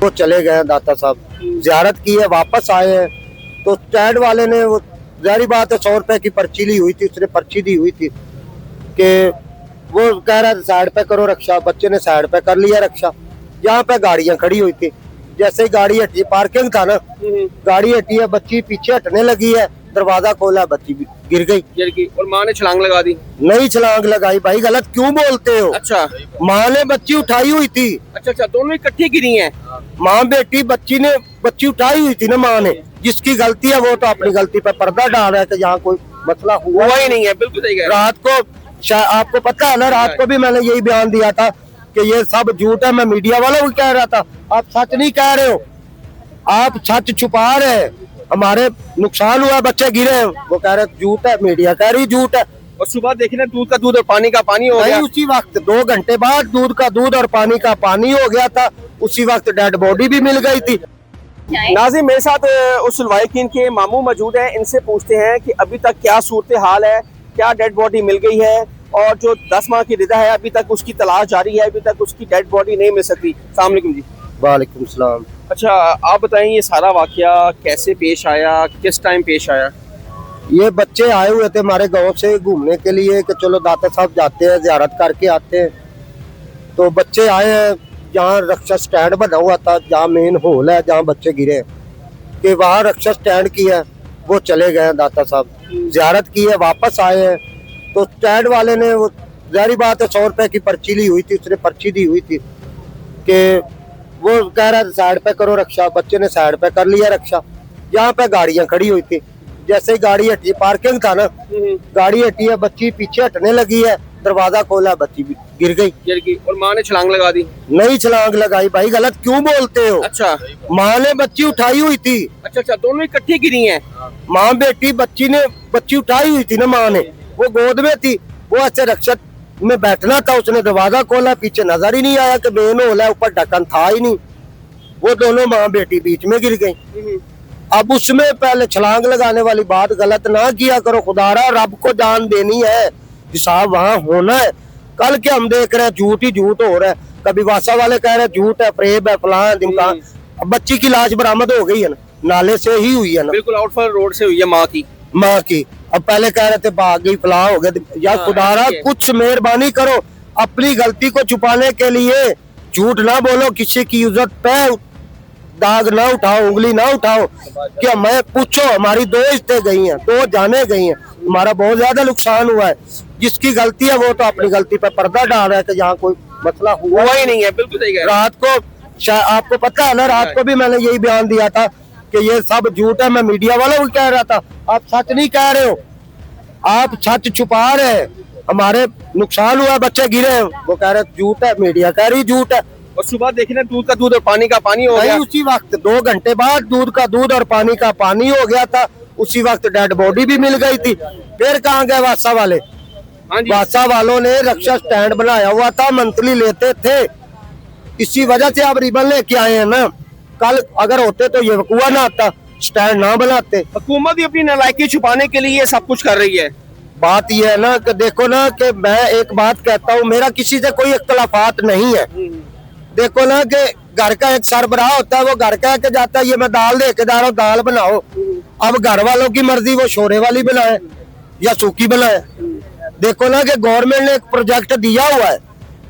वो चले गए हैं दाता साहब, जियारत की है, वापस आए हैं। तो स्टैंड वाले ने वो जारी बात है 100 रुपए की पर्ची ली हुई थी, उसने पर्ची दी हुई थी कि वो कह रहा था साइड पे करो रक्षा, बच्चे ने साइड पे कर लिया रक्षा। यहाँ पे गाड़ियां खड़ी हुई थी, जैसे ही गाड़ी हटी, पार्किंग था ना, गाड़ी हटी है, बच्ची पीछे हटने लगी है, दरवाजा खोला, बच्ची भी गिर गई और माँ ने छलांग लगा दी। नहीं छलांग लगाई भाई, गलत क्यों बोलते हो? अच्छा, माँ ने बच्ची उठाई हुई थी। अच्छा, दोनों इकट्ठी गिरी हैं। माँ बेटी, बच्ची ने बच्ची उठाई हुई थी ना माँ ने। जिसकी गलती है वो तो अपनी गलती पे पर्दा डाल रहा है कि यहाँ कोई मसला हुआ ही नहीं है। बिल्कुल सही कह रहे हैं। रात को आपको पता है ना, रात को भी मैंने यही बयान दिया था कि ये सब झूठ है। मैं मीडिया वालों को कह रहा था, आप सच नहीं कह रहे हो, आप सच छुपा रहे हैं। हमारे नुकसान हुआ, बच्चे गिरे, वो कह रहे झूठ है, मीडिया कह रही झूठ है। और सुबह देखना दूध का दूध और पानी का पानी हो गया। उसी वक्त 2 घंटे बाद दूध का दूध और पानी का पानी हो गया था। उसी वक्त डेड बॉडी भी मिल गई थी। नाज़रीन, मेरे साथ उस लवाहिकीन के मामू मौजूद हैं। इनसे पूछते हैं कि अभी तक क्या सूरत हाल है, क्या डेड बॉडी मिल गई है, और जो 10 माह की रिदा है अभी तक उसकी तलाश जारी है, अभी तक उसकी डेड बॉडी नहीं मिल सकती। अस्सलाम वालेकुम जी। वालेकुम सलाम। अच्छा, आप बताएं ये सारा वाकया कैसे पेश आया, किस टाइम पेश आया? ये बच्चे आए हुए थे हमारे गांव से घूमने के लिए कि चलो दाता साहब जाते हैं, जियारत करके आते हैं। तो बच्चे आए हैं, जहाँ रक्षा स्टैंड बना हुआ था, जहाँ मेन हॉल है, जहाँ बच्चे गिरे, कि वहाँ रक्षा स्टैंड की है, वो चले गए हैं दाता साहब, जियारत की है, वापस आए हैं। तो स्टैंड वाले ने वो जारी बात है 100 रुपए की पर्ची ली हुई थी, उसने पर्ची दी हुई थी कि वो कह रहा था साइड पे करो रक्षा, बच्चे ने साइड पे कर लिया रक्षा। यहाँ पे गाड़ियां खड़ी हुई थी, जैसे ही गाड़ी हटी, पार्किंग था ना, गाड़ी हटी है, बच्ची पीछे हटने लगी है, दरवाजा खोला, बच्ची भी गिर गई और माँ ने छलांग लगा दी। नहीं छलांग लगाई भाई, गलत क्यों बोलते हो? अच्छा, माँ ने बच्ची उठाई हुई थी। अच्छा, दोनों इकट्ठी गिरी हैं। माँ बेटी, बच्ची ने बच्ची उठाई हुई थी ना माँ ने, वो गोद में थी, वो ऐसे रक्षा में बैठना था, उसने दरवाजा खोला, पीछे नजर ही नहीं आया कि मेन हॉल है, ऊपर ढक्कन था ही नहीं। वो दोनों माँ बेटी बीच में गिर गई। अब उसमें पहले छलांग लगाने वाली बात गलत ना किया करो, खुदारा रब को जान देनी है, हिसाब वहाँ होना है। कल के हम देख रहे हैं झूठ ही झूठ हो रहा है, कभी वासा वाले कह रहे हैं झूठ है, प्रेब है, फलां दिमकान। अब बच्ची की लाश बरामद हो गई है ना, नाले से ही हुई है ना, बिल्कुल आउटफॉल रोड से हुई है माँ की। अब पहले कह रहे थे भाग गई, फलां हो गया। यार खुदारा कुछ मेहरबानी करो, अपनी गलती को छुपाने के लिए झूठ ना बोलो, किसी की इज्जत पे दाग ना उठाओ, उंगली ना उठाओ। क्या मैं पूछो, हमारी 2 इज्जतें गई हैं, 2 जाने गई हैं, हमारा बहुत ज्यादा नुकसान हुआ है। जिसकी गलती है वो तो अपनी गलती पे पर्दा डाल रहा है कि यहाँ कोई मसला हुआ ही नहीं है। बिल्कुल सही कह रहे हैं। रात को आपको पता है ना, रात को भी मैंने यही बयान दिया था कि ये सब झूठ है। मैं मीडिया वालों को कह रहा था, आप सच नहीं कह रहे हो, आप सच छुपा रहे हैं। हमारे नुकसान हुआ, बच्चे गिरे, वो कह रहे झूठ है, मीडिया कह रही झूठ है। और सुबह देखना दूध का दूध और पानी का पानी हो गया। उसी वक्त 2 घंटे बाद दूध का दूध और पानी का पानी हो गया था। उसी वक्त डेड बॉडी भी मिल गई थी। फिर कहाँ गए वासा वाले? वासा वालों ने रक्षा स्टैंड बनाया हुआ था, मंथली लेते थे, इसी वजह से आप रिबन लेके आए हैं ना। कल अगर होते तो ये वकुआ ना आता, स्टैंड ना बनाते। हुकूमत भी अपनी नालायकी छुपाने के लिए सब कुछ कर रही है। बात यह है ना कि देखो ना, कि मैं एक बात कहता हूँ, मेरा किसी से कोई इख्तलाफात नहीं है। देखो ना कि घर का एक सरबराह होता है, वो घर कह के जाता है ये मैं दाल दे के जा रहा हूँ, दाल बनाओ। अब घर वालों की मर्जी, वो शोरे वाली बनाए या सूखी बनाए। देखो ना कि गवर्नमेंट ने एक प्रोजेक्ट दिया हुआ है,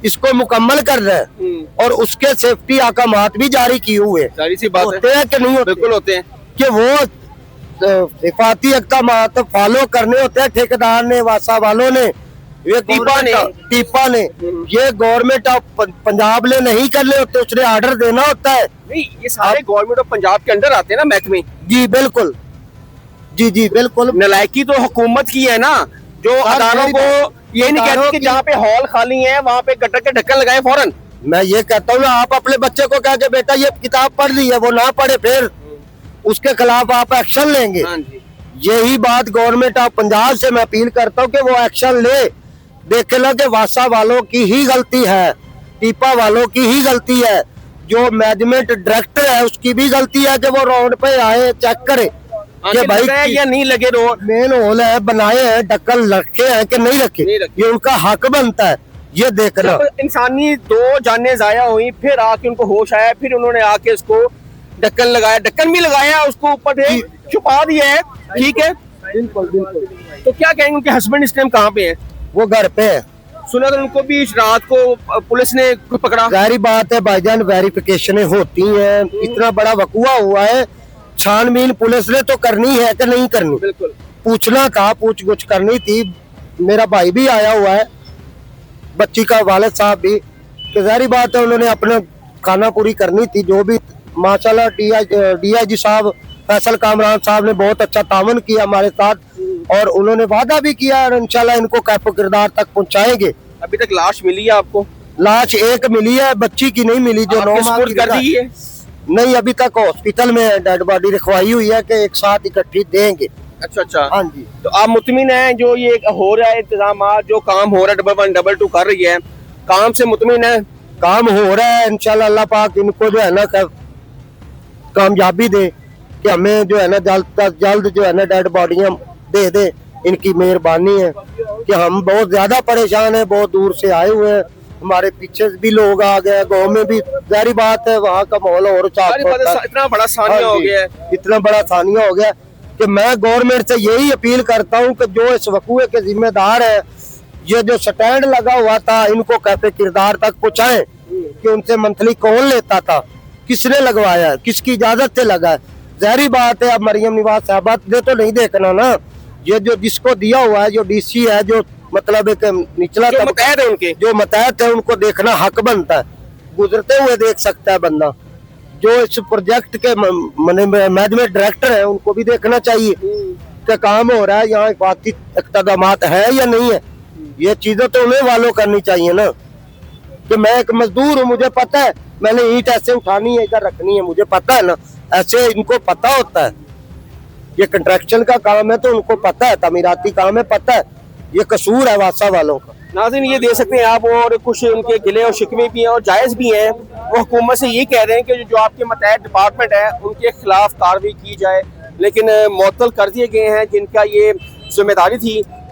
इसको मुकम्मल कर रहे हैं, और उसके सेफ्टी अहकामात भी जारी किए हुए। जारी सी बात होते हैं कि नहीं होते? बिल्कुल होते हैं कि वो हिफाजती अहकामात फॉलो करने होते हैं। ठेकेदार ने, वासा वालों ने, टीपा ने ये गवर्नमेंट ऑफ पंजाब ने नहीं करने होते, उसने ऑर्डर देना होता है। नहीं, ये सारे गवर्नमेंट ऑफ पंजाब के अंडर आते हैं ना महकमे। जी बिल्कुल, जी बिल्कुल। नालायकी तो हुकूमत की है ना, जो अदारों को ये नहीं कहती कि जहाँ पे हॉल खाली है वहाँ पे गटर के ढक्कन लगाए फौरन। मैं ये कहता हूँ ना, आप अपने बच्चे को कह के बेटा ये किताब पढ़ ली है, वो ना पढ़े, फिर उसके खिलाफ आप एक्शन लेंगे। यही बात गवर्नमेंट ऑफ पंजाब से मैं अपील करता हूँ कि वो एक्शन ले। देखे ना कि वासा वालों की ही गलती है, टीपा वालों की ही गलती है, जो मैनेजमेंट डायरेक्टर है उसकी भी गलती है कि वो रोड पे आए, चेक करे कि भाई या नहीं लगे रोड, मेन होल है, बनाए हैं, ढक्कन रखे हैं कि नहीं रखे, ये उनका हक बनता है। ये देखना। जब इंसानी 2 जानें जाया हुई, फिर आके उनको होश आया, फिर उन्होंने आके उसको ढक्कन लगाया, ढक्कन भी लगाया, उसको ऊपर से छुपा दिया है, ठीक है। बिल्कुल बिल्कुल। तो क्या कहेंगे उनके हस्बैंड इस टाइम कहाँ पे हैं? वो घर पे है। सुना था उनको भी रात को पुलिस ने पकड़ा। जाहिर बात है भाईजान, वेरिफिकेशनें होती हैं, इतना बड़ा वकुआ हुआ है, छानबीन पुलिस ने तो करनी है कि नहीं करनी, बिल्कुल पूछना था, पूछ गुछ करनी थी। मेरा भाई भी आया हुआ है, बच्ची का वालिद साहब भी, कि जाहिर बात है उन्होंने अपना खाना पूरी करनी थी। जो भी माशाल्लाह DIG साहब फैसल कामरान साहब ने बहुत अच्छा तावन किया हमारे साथ, और उन्होंने वादा भी किया और इंशाल्लाह इनको कैफो किरदार तक पहुंचाएंगे। अभी तक लाश मिली है आपको? लाश एक मिली है, बच्ची की नहीं मिली, जो 9 आपके माह सुपुर्द की कर दी है? नहीं, अभी तक हॉस्पिटल में डेड बॉडी रखवाई हुई है कि एक साथ इकट्ठी देंगे। अच्छा अच्छा। हाँ जी। तो आप मुतमिन हैं जो ये हो रहा है इंतजाम, जो काम हो रहा है 111 222 कर रही है, काम से मुतमिन है? काम हो रहा है इंशाल्लाह, अल्लाह पाक इनको जो है ना कामयाबी दे कि हमें जो है ना जल्द से जल्द जो है ना डेड बॉडियां दे दे। इनकी मेहरबानी है कि हम बहुत ज्यादा परेशान हैं, बहुत दूर से आए हुए हैं, हमारे पीछे भी लोग आ गए, गांव में भी जारी बात है, वहाँ का माहौल और इतना बड़ा सानिया हो गया है, इतना बड़ा सानिया हो गया कि मैं गवर्नमेंट से यही अपील करता हूँ कि जो इस वकूए के जिम्मेदार है, ये जो स्टैंड लगा हुआ था, इनको कैफे किरदार तक पहुँचाएं कि उनसे मंथली कौन लेता था, किसने लगवाया, किसकी इजाजत से लगा है। जाहिर बात है अब मरियम निवाज साहबा ने तो नहीं देखना ना, ये जो जिसको दिया हुआ है, जो DC है, जो मतलब एक निचला जो मतहत है उनके, जो मतहत है, उनको देखना हक बनता है। गुजरते हुए देख सकता है बंदा। जो इस प्रोजेक्ट के मैनेजमेंट डायरेक्टर है, उनको भी देखना चाहिए कि काम हो रहा है, यहाँ हिफाजती इक़दामात है या नहीं है। ये चीजें तो उन्हें वालों करनी चाहिए ना, कि मैं एक मजदूर हूँ, मुझे पता है मैंने ईंट ऐसे उठानी है, इधर रखनी है, मुझे पता है ना, ऐसे इनको पता होता है। ये कंस्ट्रक्शन का काम है तो उनको पता है, तमीराती काम है, पता है। ये कसूर है वासा वालों का। नाज़रीन ये देख सकते हैं आप, और कुछ उनके गिले और शिकवे भी हैं और जायज़ भी हैं। वो हुकूमत से ये कह रहे हैं कि जो आपके मतहत डिपार्टमेंट है उनके खिलाफ कार्रवाई की जाए, लेकिन मुअत्तल कर दिए गए हैं जिनका ये जिम्मेदारी थी।